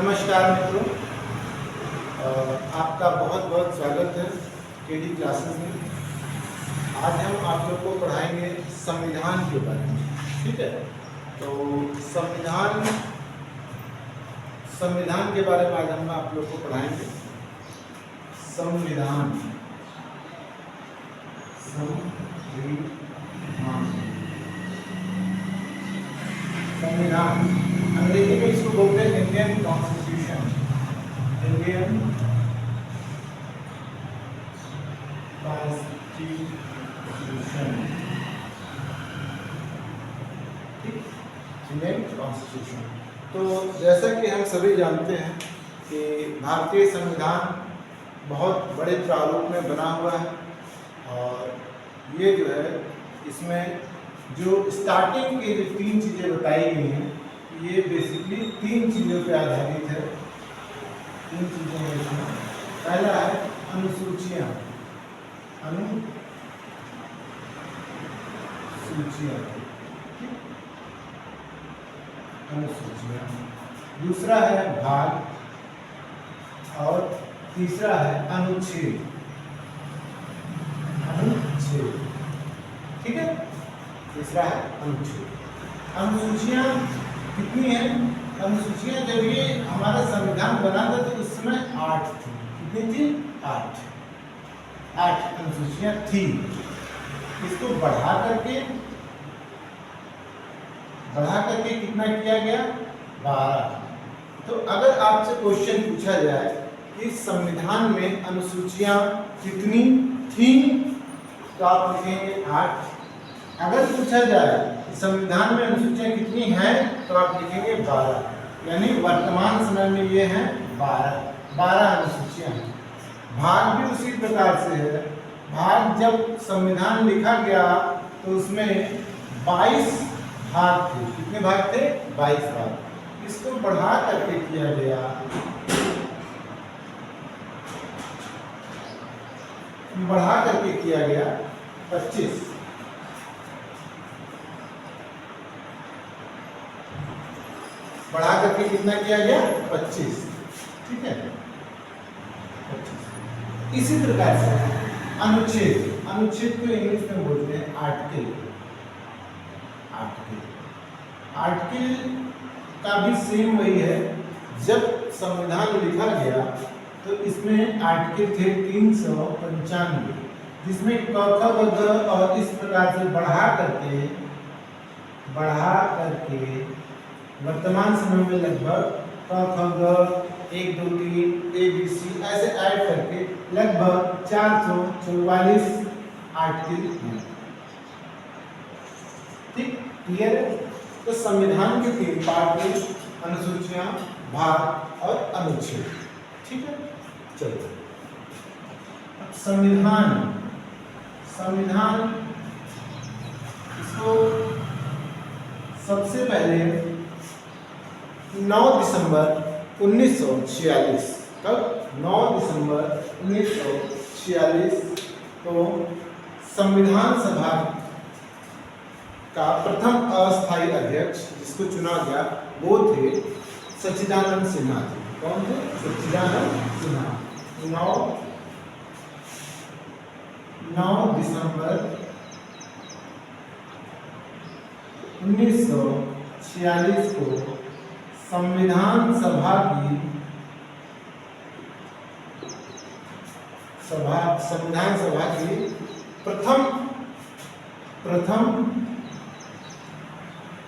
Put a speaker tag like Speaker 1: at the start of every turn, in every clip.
Speaker 1: नमस्कार मित्रों, आपका बहुत बहुत स्वागत है केडी क्लासेस में। आज हम आप लोग को पढ़ाएंगे संविधान के बारे में। ठीक है, तो संविधान के बारे में आज हम आप लोग को पढ़ाएंगे। संविधान अंग्रेजी में इसको बोलते हैं इंडियन कॉन्स्टिट्यूशन। Indian constitution. तो जैसा कि हम सभी जानते हैं कि भारतीय संविधान बहुत बड़े प्रारूप में बना हुआ है, और ये जो है इसमें जो स्टार्टिंग की जो 3 चीज़ें बताई गई हैं, ये बेसिकली 3 चीज़ों पे आधारित है। 3 चीज़ें हैं इसमें। पहला है अनुसूचियाँ। दूसरा है भाग, और तीसरा है अनुच्छेद। ठीक है, तीसरा है अनुच्छेद। अनुसूचियाँ कितनी हैं? अनुसूचियाँ जब ये हमारा संविधान बना था तो उस समय 8 थी। कितनी थी? 8 अनुसूचियाँ थी। इसको बढ़ा करके कितना किया गया? 12। तो अगर आपसे क्वेश्चन पूछा जाए कि संविधान में अनुसूचियाँ कितनी थी, तो आप लिखेंगे 8। अगर पूछा जाए कि संविधान में अनुसूचियाँ कितनी हैं, तो आप लिखेंगे 12। यानी वर्तमान समय में ये हैं 12 अनुसूचियाँ हैं। भाग भी उसी प्रकार से है। भाग जब संविधान लिखा गया तो उसमें 22 भाग थे। कितने भाग थे? 22 भाग। इसको बढ़ा करके किया गया, बढ़ा करके किया गया 25। बढ़ा करके कितना किया गया? 25। ठीक है, 25। इसी प्रकार से अनुच्छेद को इंग्लिश में बोलते हैं आर्टिकल। आर्टिकल का भी सेम वही है। जब संविधान लिखा गया तो इसमें आर्टिकल थे 395, जिसमें क ख ग घ और इस प्रकार से बढ़ा करके वर्तमान समय में लगभग क ख ग 1 2 3 ABC ऐसे ऐड करके लगभग 444 आर्टिकल हैं। ठीक, क्लियर है? तो संविधान के 3 पार्ट हैं: अनुसूचियां, भाग और अनुच्छेद। ठीक है, चलो संविधान इसको सबसे पहले 9 दिसंबर 1946, कब? 9 दिसंबर 1946 को संविधान सभा का प्रथम अस्थायी अध्यक्ष जिसको चुना गया वो थे सच्चिदानंद सिन्हा जी। कौन थे? सच्चिदानंद सिन्हा। 9 दिसंबर 1946 को संविधान सभा की प्रथम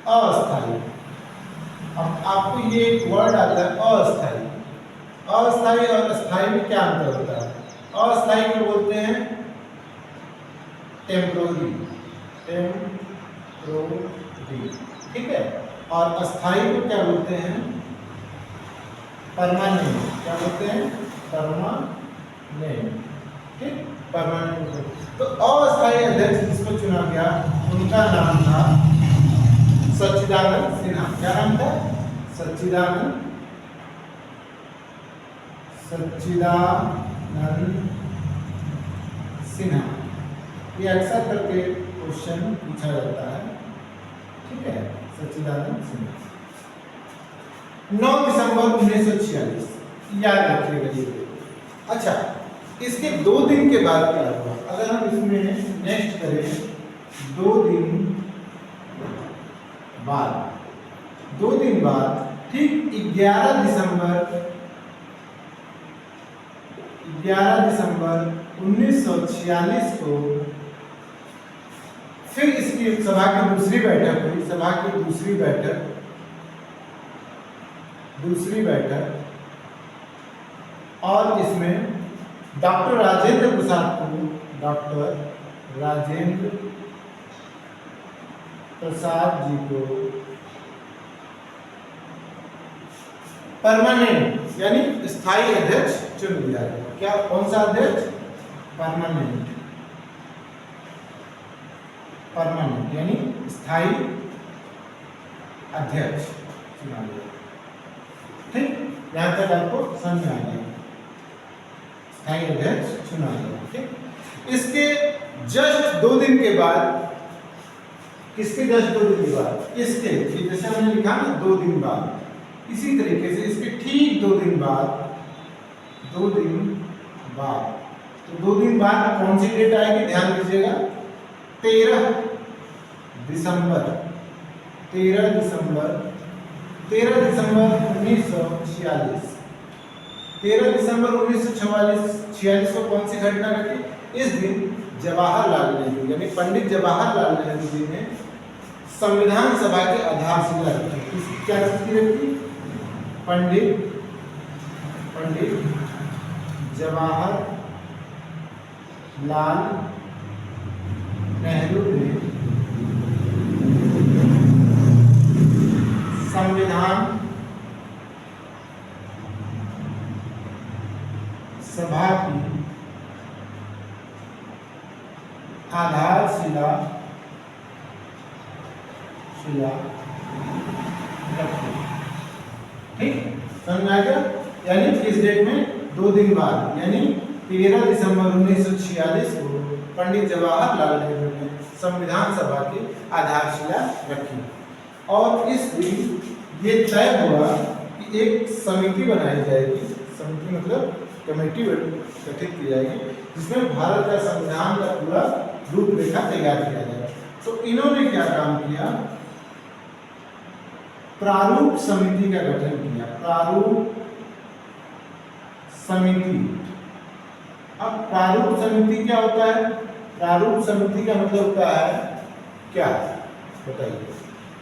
Speaker 1: अस्थायी। अब आपको ये एक वर्ड आता है अस्थायी। अस्थायी और स्थायी में क्या अंतर होता है? अस्थायी को बोलते हैं टेम्पोररी। ठीक है, और अस्थायी को क्या बोलते हैं? परमानेंट। क्या बोलते हैं? परमानेंट। ठीक, परमानेंट। तो अस्थायी अध्यक्ष जिसको चुना गया उनका नाम था सच्चिदानंद सिन्हा। क्या नाम था? सच्चिदानंद सिन्हा। ये अक्सर करके क्वेश्चन पूछा जाता है। ठीक है, सच्चिदानंद सिन्हा। 9 दिसंबर 1946, याद रखिएगा ये। अच्छा, इसके 2 दिन के बाद क्या हुआ, अगर हम इसमें नेक्स्ट करें 2 दिन बाद, 2 दिन बाद ठीक 11 दिसंबर 1946 को फिर इसकी सभा की दूसरी बैठक हुई। सभा की दूसरी बैठक और इसमें डॉक्टर राजेंद्र प्रसाद जी को परमानेंट यानी स्थायी अध्यक्ष चुन लिया गया। क्या, कौन सा अध्यक्ष? परमानेंट यानी स्थायी अध्यक्ष चुना गया। ठीक, यहां तक आपको समझ में आ गया, स्थायी अध्यक्ष चुना गया। ठीक, इसके जस्ट 2 दिन के बाद, किसके जस्ट 2 दिन के बाद, इसके जैसे हमने लिखा ना 2 दिन बाद, इसी तरीके से इसके ठीक 2 दिन बाद, तो 2 दिन बाद कौन सी डेट आएगी, ध्यान दीजिएगा, 13 दिसंबर 1946। 13 दिसंबर 1946 को कौन सी घटना घटी? इस दिन जवाहरलाल नेहरू यानी पंडित जवाहरलाल नेहरू जी ने संविधान सभा की आधारशिला रखी। इसकी क्या रखी? पंडित जवाहरलाल नेहरू ने संविधान सभा की आधारशिला रखी। ठीक, समझ में आ गया? यानी किस डेट में? 2 दिन बाद, यानी 13 दिसंबर 1946 को पंडित जवाहरलाल नेहरू ने संविधान सभा की आधारशिला रखी। और इस दिन ये तय हुआ कि एक समिति बनाई जाएगी, समिति मतलब कमेटी गठित की जाएगी, जिसमें भारत का संविधान का पूरा रूपरेखा तैयार किया जाएगा। तो इन्होंने क्या काम किया? प्रारूप समिति का गठन किया। प्रारूप समिति। अब प्रारूप समिति क्या होता है? प्रारूप समिति का मतलब होता है क्या, बताइए?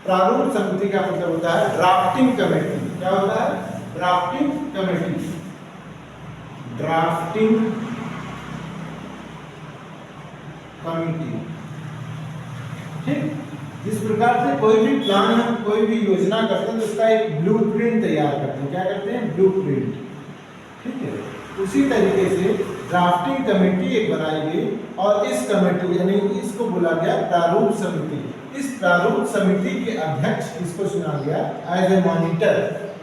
Speaker 1: प्रारूप समिति का मतलब होता है ड्राफ्टिंग कमेटी। क्या होता है? Drafting committee. ठीक, जिस प्रकार से कोई भी प्लान, हम कोई भी योजना करते हैं तो उसका एक ब्लूप्रिंट तैयार करते हैं। क्या करते हैं? ब्लूप्रिंट। ठीक है, उसी तरीके से ड्राफ्टिंग कमेटी एक बनाई गई और इस कमेटी यानी इसको बोला गया प्रारूप समिति। इस प्रारूप समिति के अध्यक्ष किसको चुना गया? As a monitor.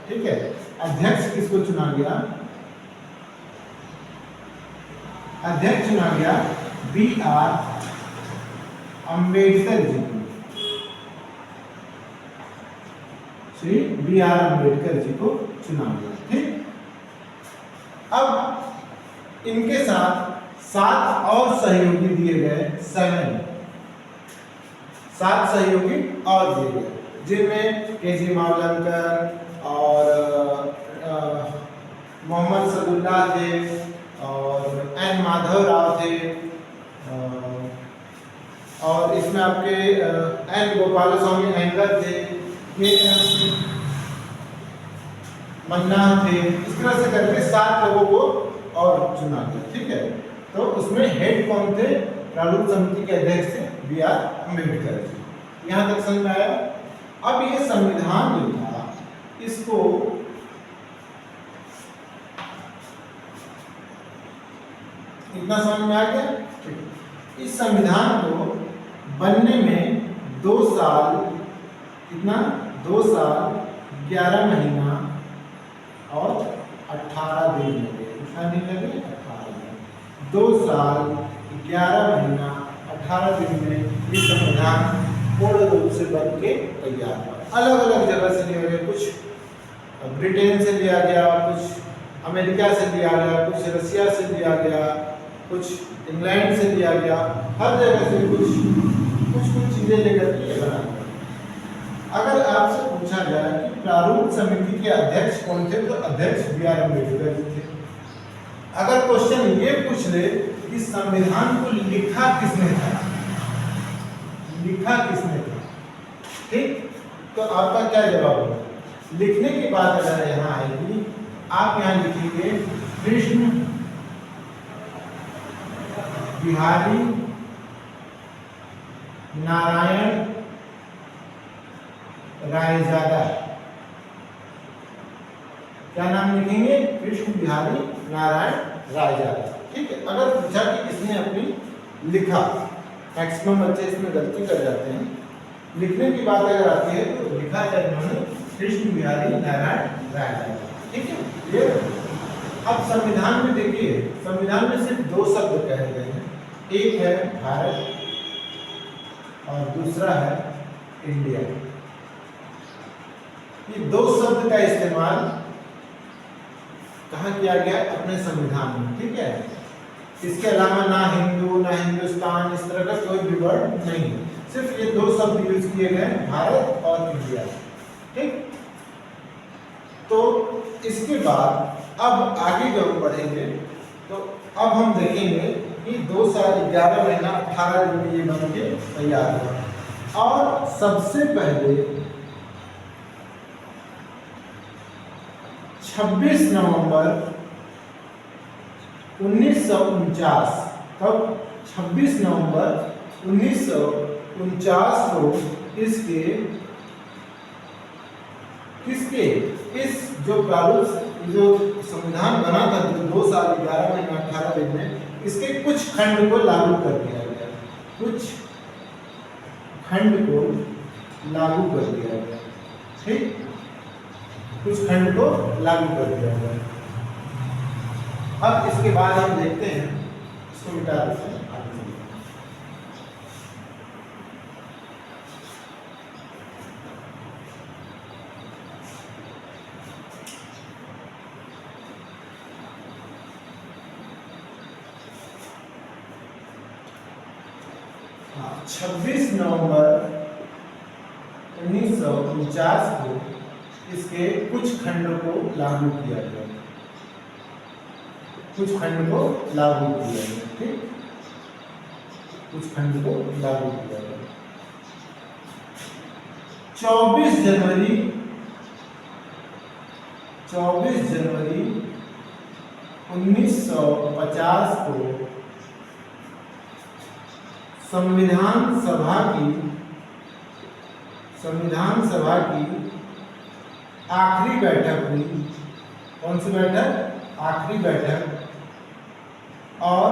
Speaker 1: ठीक है, अध्यक्ष किसको चुना गया? अध्यक्ष चुना गया B.R. अम्बेडकर जी को। श्री B.R. अम्बेडकर जी को चुना गया। ठीक, अब इनके साथ 7 और सहयोगी दिए गए। 7 सहयोगी और दिए गए, जिनमें के.जी. मावलंकर और मोहम्मद सदुल्लाह थे और एन. माधव राव थे और इसमें आपके एन. गोपालस्वामी अयंगर थे, के.एम. मन्ना थे। इस तरह से करके 7 लोगों को और चुना गया। ठीक है, तो उसमें हेड कौन थे? प्रारूप समिति के अध्यक्ष थे B.R. अम्बेडकर जी। यहाँ तक समझ में आया? अब ये संविधान जो था, इसको इतना समझ में आ गया? इस संविधान को बनने में 2 साल, कितना? 2 साल 11 महीना और 18 दिन लगे। कितना दिन लगे? 18 दिन। 2 साल 11 महीना 18 दिन में ये संविधान पूर्ण रूप से बन के तैयार हुआ। अलग अलग जगह से लिए हुए कुछ ब्रिटेन से लिया गया, कुछ अमेरिका से लिया गया, कुछ रसिया से लिया गया, कुछ इंग्लैंड से लिया गया, हर जगह से कुछ चीज़ें लेकर के ये बना। अगर आपसे पूछा जाए कि प्रारूप समिति के अध्यक्ष कौन थे, तो अध्यक्ष B.R. अम्बेडकर जी थे। अगर क्वेश्चन ये पूछ ले कि संविधान को लिखा किसने था, ठीक, तो आपका क्या जवाब होगा? लिखने की बात अगर यहाँ आएगी, आप यहाँ लिखेंगे कृष्ण बिहारी नारायण रायजादा। क्या नाम लिखेंगे? कृष्ण बिहारी नारायण रायजादा। ठीक है। अगर पूछा कि किसने अपनी लिखा, मैक्सिमम बच्चे इसमें गलती कर जाते हैं, लिखने की बात अगर आती है तो लिखा है इन्होंने कृष्ण बिहारी नारायण रायजादा। ठीक है। ये अब संविधान में देखिए, संविधान में सिर्फ दो शब्द कहे गए हैं, एक है भारत और दूसरा है इंडिया। ये दो शब्द का इस्तेमाल कहाँ किया गया? अपने संविधान में। ठीक है। इसके अलावा ना हिंदू ना हिंदुस्तान इस तरह का कोई भी वर्ड नहीं है, सिर्फ ये दो शब्द यूज किए गए, भारत और इंडिया। ठीक। तो इसके बाद अब आगे जब बढ़ेंगे तो अब हम देखेंगे कि 2 साल 11 महीना 18 दिन में ये बन के तैयार हुआ। और सबसे पहले 26 नवंबर 1949, कब? 26 नवंबर 1949 को किसके इस जो प्रारूप जो संविधान बना था, जो 2 साल 11 महीना 18 दिन में, इसके कुछ खंड को लागू कर दिया गया, कुछ खंड को लागू कर दिया गया। ठीक, कुछ खंड को लागू कर दिया गया। अब इसके बाद हम देखते हैं, इसको मिटा देते हैं। हाँ, 26 नवंबर 1949 को इसके कुछ खंड को लागू किया गया, कुछ खंड को लागू किया गया। ठीक, कुछ खंड को लागू किया गया। 24 जनवरी 1950 को संविधान सभा की आखिरी बैठक हुई। कौन सी बैठक? आखिरी बैठक। और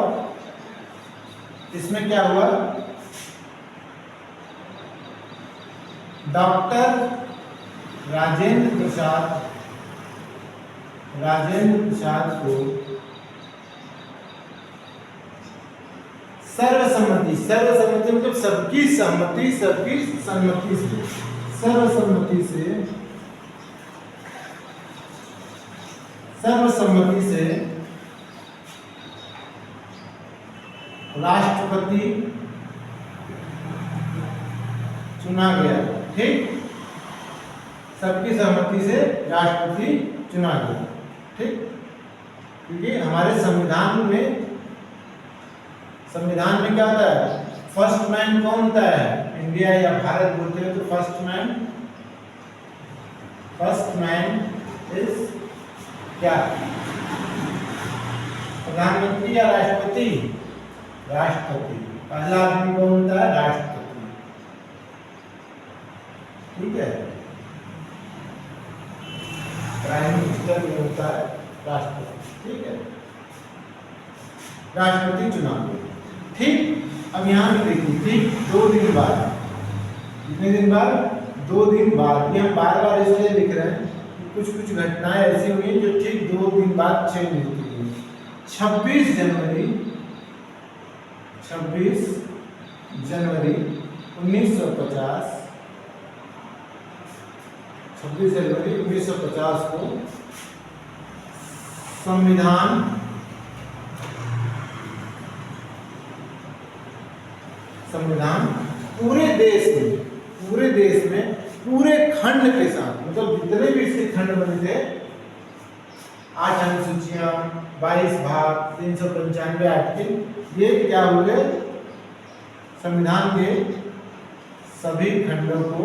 Speaker 1: इसमें क्या हुआ? डॉक्टर राजेंद्र प्रसाद को सर्वसम्मति मतलब सबकी सहमति, सबकी सम्मति से, सर्वसम्मति से राष्ट्रपति चुना गया। ठीक, सबकी सहमति से राष्ट्रपति चुना गया। ठीक, क्योंकि हमारे संविधान में क्या होता है? फर्स्ट मैन कौन होता है? इंडिया या भारत बोलते हैं तो फर्स्ट मैन इज क्या? प्रधानमंत्री या राष्ट्रपति? राष्ट्रपति। पहला आदमी कौन होता है? राष्ट्रपति। ठीक है। प्राइम मिनिस्टर में होता है राष्ट्रपति। ठीक है, राष्ट्रपति चुनाव। ठीक, अब यहाँ भी देखिए, ठीक 2 दिन बाद, कितने दिन बाद? 2 दिन बाद। ये हम बार बार इसलिए लिख रहे हैं कि कुछ घटनाएं ऐसी हुई हैं जो ठीक 2 दिन बाद चेंज होती है। 26 जनवरी 1950 26 जनवरी 1950 को संविधान पूरे देश में पूरे खंड के साथ, मतलब जितने भी इसके खंड बने थे, 8 अनुसूचियां, 22 भाग, 395 आर्टिकल, ये क्या हुए, संविधान के सभी खंडों को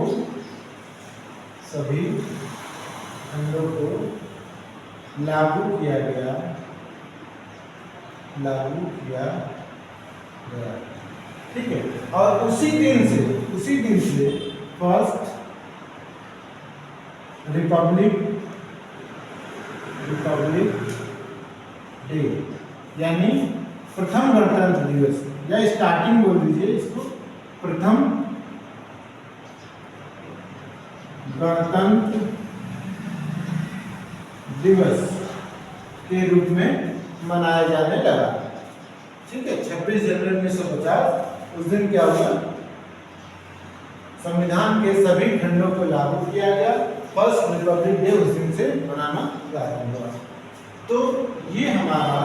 Speaker 1: लागू किया गया। ठीक है, और उसी दिन से फर्स्ट रिपब्लिक डे यानी प्रथम गणतंत्र दिवस, या स्टार्टिंग बोल दीजिए इसको, प्रथम गणतंत्र दिवस के रूप में मनाया जाने लगा। ठीक है, 26 जनवरी 1950 उस दिन क्या हुआ, संविधान के सभी खंडों को लागू किया गया। फर्स्ट रिपब्लिक डे उस दिन से मनाना प्रारंभ हुआ। तो ये हमारा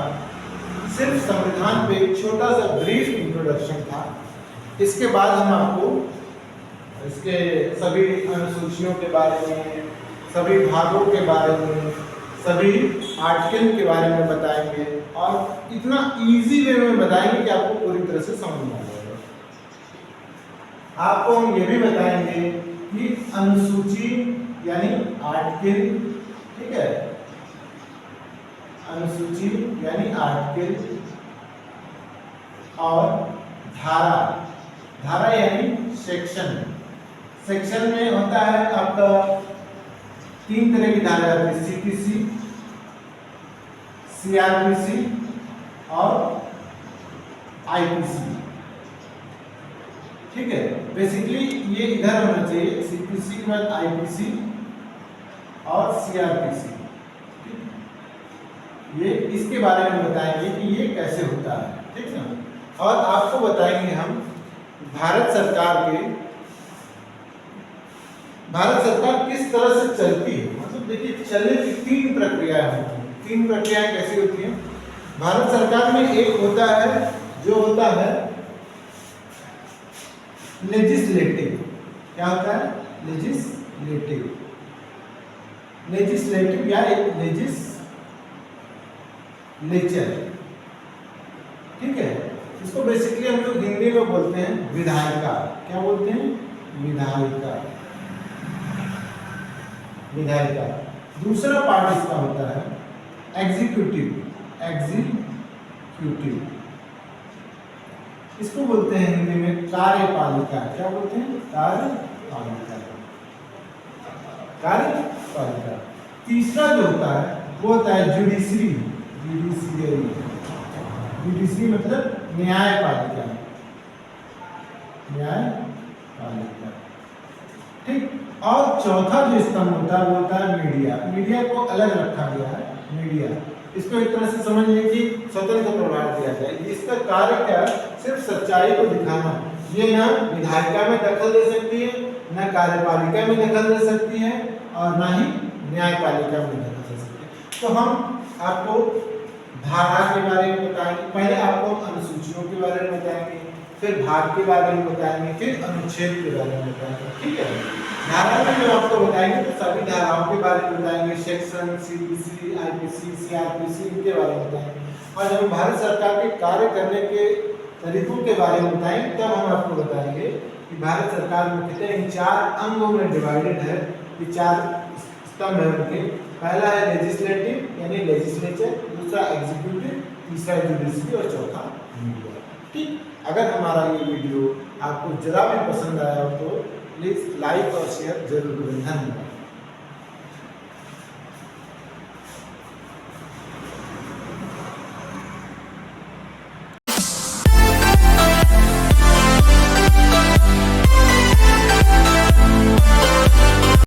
Speaker 1: सिर्फ संविधान पे एक छोटा सा ब्रीफ इंट्रोडक्शन था। इसके बाद हम आपको इसके सभी अनुसूचियों के बारे में, सभी भागों के बारे में, सभी आर्टिकल के बारे में बताएंगे, और इतना इजी वे में बताएंगे कि आपको पूरी तरह से समझ में आ जाएगा। आपको हम ये भी बताएंगे कि अनुसूची यानी आर्टिकल, ठीक है, अनुसूची यानी आर्टिकल, और धारा यानी सेक्शन में होता है आपका 3 तरह की धारा आती है, सीपीसी, सीआरपीसी और आईपीसी। ठीक है, बेसिकली ये इधर होना चाहिए, सीपीसी के बाद आईपीसी और सीआरपीसी। ये इसके बारे में बताएंगे कि ये कैसे होता है, ठीक है। और आपको बताएंगे हम भारत सरकार किस तरह से चलती है। मतलब देखिए, चलने की 3 प्रक्रियाएं होती हैं। 3 प्रक्रियाएं कैसी होती हैं? भारत सरकार में एक होता है जो होता है लेजिस्लेटिव। क्या होता है? लेजिस्लेटिव या एक लेजिस्लेचर। ठीक है, इसको बेसिकली हम लोग हिंदी में बोलते हैं विधायिका। क्या बोलते हैं? विधायिका। दूसरा पार्ट इसका होता है एग्जीक्यूटिव। इसको बोलते हैं हिंदी में कार्यपालिका। क्या बोलते हैं? कार्यपालिका। तीसरा जो होता है वो होता है जुडिशरी मतलब न्यायपालिका। ठीक। और चौथा जो स्तंभ होता है वो होता है मीडिया को अलग रखा गया है। मीडिया, इसको एक तरह से समझिए कि स्वतंत्र प्रभाव दिया जाए। इसका कार्य क्या है? सिर्फ सच्चाई को दिखाना। ये ना विधायिका में दखल दे सकती है, न कार्यपालिका में दखल दे सकती है, और न ही न्यायपालिका में दखल दे सकती है। तो हम आपको धारा के बारे में बताएंगे। पहले आपको अनुसूचियों के बारे में बताएंगे, फिर भाग के बारे में बताएंगे, फिर अनुच्छेद के बारे में बताएंगे। ठीक है, धारा में जो आपको बताएंगे तो सभी धाराओं के बारे में बताएंगे, सेक्शन, सीपीसी, आईपीसी, सीआरपीसी, इनके बारे में बताएंगे। और जब भारत सरकार के कार्य करने के तरीकों के बारे में बताएंगे तब हम आपको बताएंगे कि भारत सरकार मुख्यतः इन 4 अंगों में डिवाइडेड है। ये 4 स्तंभ है उनके। पहला है लेजिस्लेटिव यानी लेजिस्लेचर, दूसरा एग्जीक्यूटिव, तीसरा जुडिशरी और चौथा मीडिया। ठीक, अगर हमारा ये वीडियो आपको जरा भी पसंद आया हो तो प्लीज़ लाइक और शेयर जरूर करें। धन्यवाद।